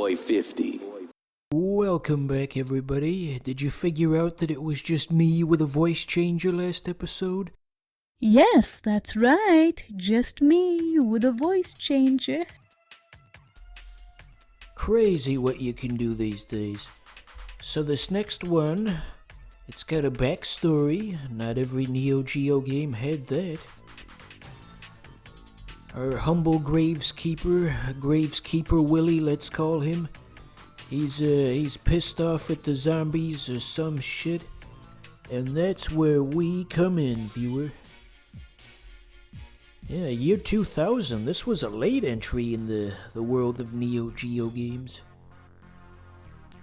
boy 50. Welcome back, everybody. Did you figure out that it was just me with a voice changer last episode? Yes, that's right. Just me with a voice changer. Crazy what you can do these days. So this next one, it's got a backstory. Not every Neo Geo game had that. Our humble graveskeeper Willie, let's call him. He's pissed off at the zombies or some shit. And that's where we come in, viewer. Yeah, year 2000. This was a late entry in the world of Neo Geo games.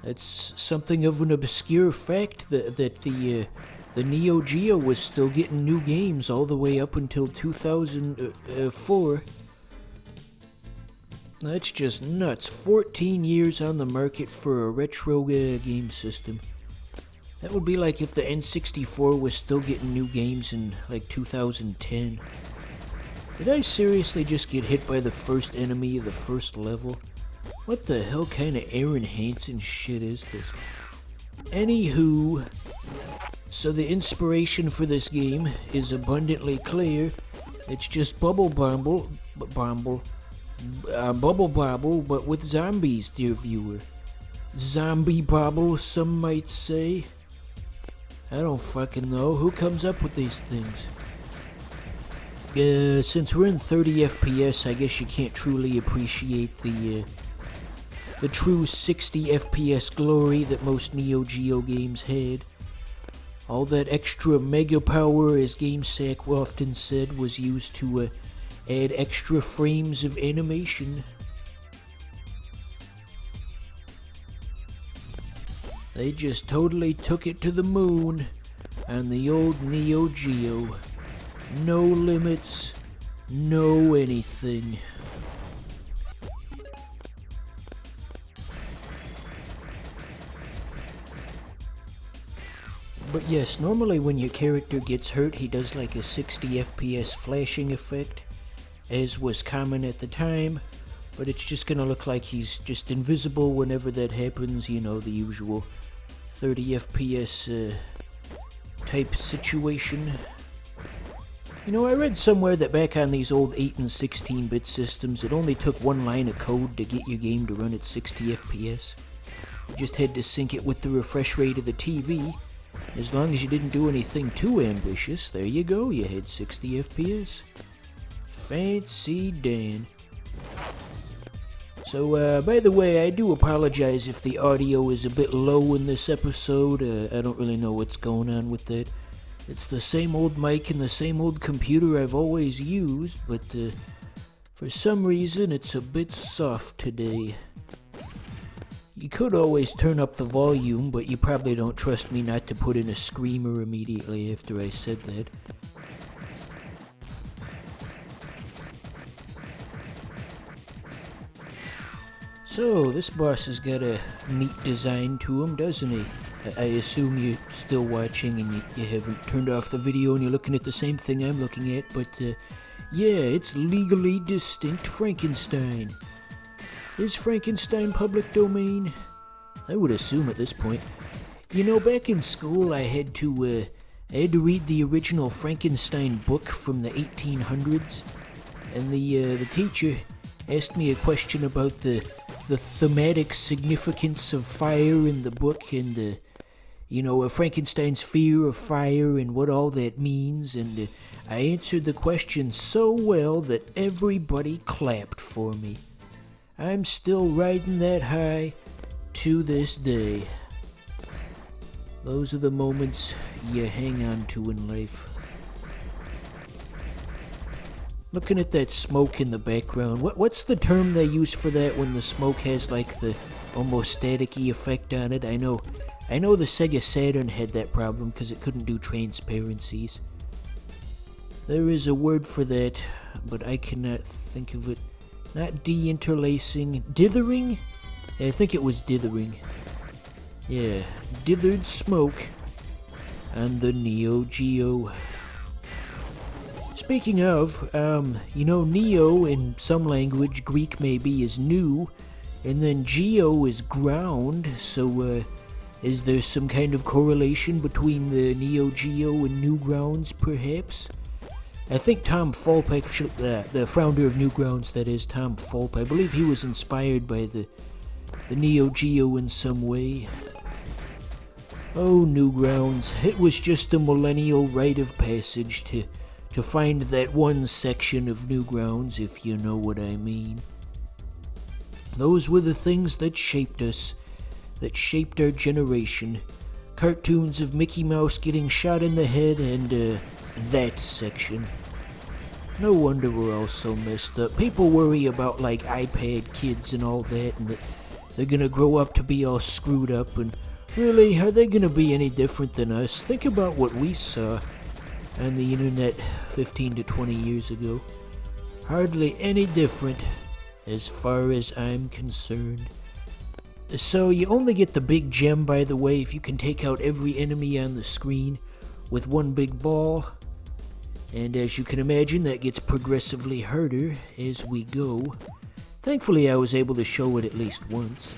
That's something of an obscure fact that the Neo Geo was still getting new games all the way up until 2004. That's just nuts. 14 years on the market for a retro game system. That would be like if the N64 was still getting new games in like 2010. Did I seriously just get hit by the first enemy of the first level? What the hell kind of Aaron Hansen shit is this? Anywho, so the inspiration for this game is abundantly clear. It's just Bubble Bobble, but with zombies, dear viewer. Zombie Bobble, some might say. I don't fucking know. Who comes up with these things? Since we're in 30 FPS, I guess you can't truly appreciate the true 60 FPS glory that most Neo Geo games had. All that extra mega power, as GameSack often said, was used to add extra frames of animation. They just totally took it to the moon on the old Neo Geo. No limits, no anything. But yes, normally when your character gets hurt, he does like a 60 FPS flashing effect, as was common at the time, but it's just gonna look like he's just invisible whenever that happens, you know, the usual 30 FPS type situation. You know, I read somewhere that back on these old 8 and 16-bit systems, it only took one line of code to get your game to run at 60 FPS. You just had to sync it with the refresh rate of the TV. As long as you didn't do anything too ambitious, there you go, you had 60 FPS. Fancy Dan. So, by the way, I do apologize if the audio is a bit low in this episode. I don't really know what's going on with that. It's the same old mic and the same old computer I've always used, but for some reason it's a bit soft today. You could always turn up the volume, but you probably don't trust me not to put in a screamer immediately after I said that. So, this boss has got a neat design to him, doesn't he? I assume you're still watching and you haven't turned off the video and you're looking at the same thing I'm looking at, but yeah, it's legally distinct Frankenstein. Is Frankenstein public domain? I would assume at this point. You know, back in school I had to read the original Frankenstein book from the 1800s, and the teacher asked me a question about the thematic significance of fire in the book and Frankenstein's fear of fire and what all that means, and I answered the question so well that everybody clapped for me. I'm still riding that high to this day. Those are the moments you hang on to in life. Looking at that smoke in the background, what's the term they use for that when the smoke has like the almost static-y effect on it? I know the Sega Saturn had that problem because it couldn't do transparencies. There is a word for that, but I cannot think of it. Not deinterlacing. Dithering? I think it was dithering. Yeah, dithered smoke on the Neo Geo. Speaking of, Neo in some language, Greek maybe, is new. And then Geo is ground, so is there some kind of correlation between the Neo Geo and Newgrounds, perhaps? I think Tom Fulp, the founder of Newgrounds, that is, Tom Fulp, I believe he was inspired by the Neo Geo in some way. Oh, Newgrounds, it was just a millennial rite of passage to find that one section of Newgrounds, if you know what I mean. Those were the things that shaped us, that shaped our generation. Cartoons of Mickey Mouse getting shot in the head and, that section. No wonder we're all so messed up. People worry about, like, iPad kids and all that, and that they're gonna grow up to be all screwed up, and really, are they gonna be any different than us? Think about what we saw on the internet 15 to 20 years ago. Hardly any different, as far as I'm concerned. So you only get the big gem, by the way, if you can take out every enemy on the screen with one big ball. And as you can imagine, that gets progressively harder as we go. Thankfully, I was able to show it at least once.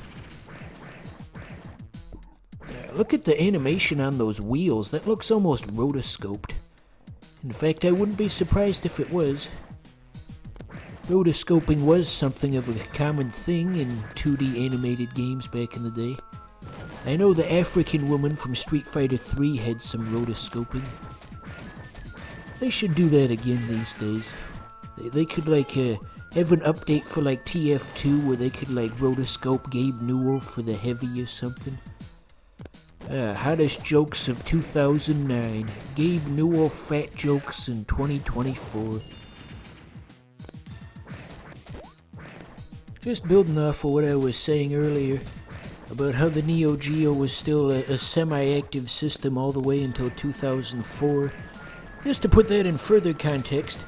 Look at the animation on those wheels. That looks almost rotoscoped. In fact, I wouldn't be surprised if it was. Rotoscoping was something of a common thing in 2D animated games back in the day. I know the African woman from Street Fighter 3 had some rotoscoping. They should do that again these days. They could have an update for like TF2 where they could like rotoscope Gabe Newell for the Heavy or something. Hottest jokes of 2009. Gabe Newell fat jokes in 2024. Just building off of what I was saying earlier about how the Neo Geo was still a semi-active system all the way until 2004. Just to put that in further context,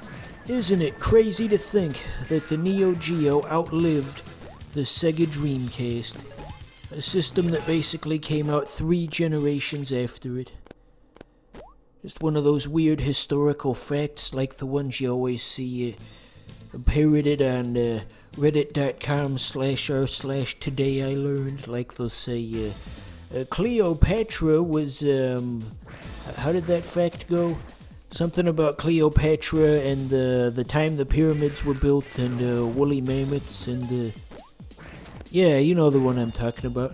isn't it crazy to think that the Neo Geo outlived the Sega Dreamcast, a system that basically came out 3 generations after it? Just one of those weird historical facts like the ones you always see parroted on reddit.com/r/today I learned, like they'll say, Cleopatra was, how did that fact go? Something about Cleopatra and the time the pyramids were built and woolly mammoths and yeah, you know the one I'm talking about.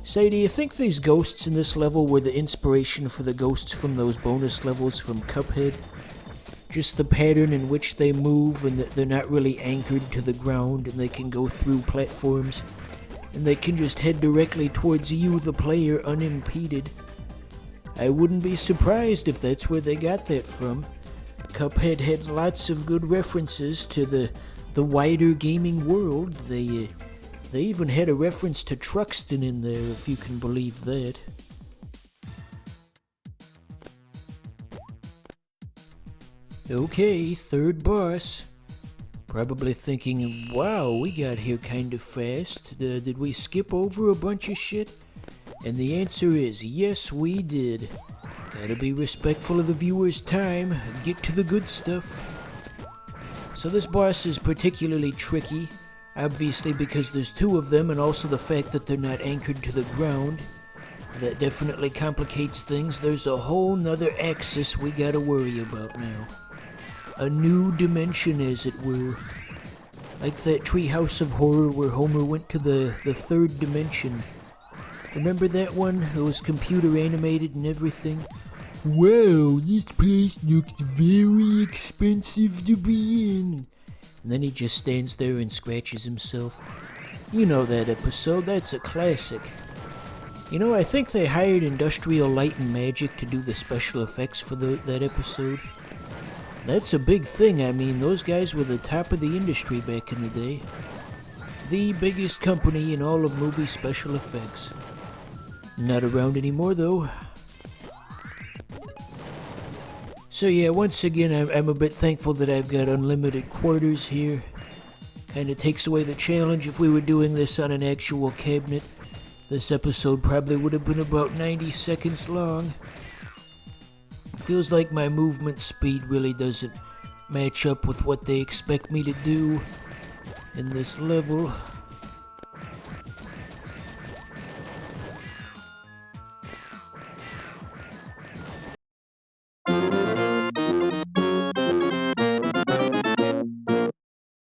Say, do you think these ghosts in this level were the inspiration for the ghosts from those bonus levels from Cuphead? Just the pattern in which they move and that they're not really anchored to the ground and they can go through platforms and they can just head directly towards you, the player, unimpeded. I wouldn't be surprised if that's where they got that from. Cuphead had lots of good references to the wider gaming world. They even had a reference to Truxton in there, if you can believe that. Okay, third boss. Probably thinking, wow, we got here kind of fast. Did we skip over a bunch of shit? And the answer is, yes, we did. Gotta be respectful of the viewer's time, get to the good stuff. So this boss is particularly tricky, obviously because there's 2 of them and also the fact that they're not anchored to the ground. That definitely complicates things. There's a whole nother axis we gotta worry about now. A new dimension, as it were. Like that Treehouse of Horror where Homer went to the 3rd dimension. Remember that one? It was computer animated and everything. Wow, this place looks very expensive to be in. And then he just stands there and scratches himself. You know that episode, that's a classic. You know, I think they hired Industrial Light and Magic to do the special effects for that episode. That's a big thing. I mean, those guys were the top of the industry back in the day. The biggest company in all of movie special effects. Not around anymore, though. So yeah, once again, I'm a bit thankful that I've got unlimited quarters here. Kinda takes away the challenge. If we were doing this on an actual cabinet, this episode probably would have been about 90 seconds long. Feels like my movement speed really doesn't match up with what they expect me to do in this level.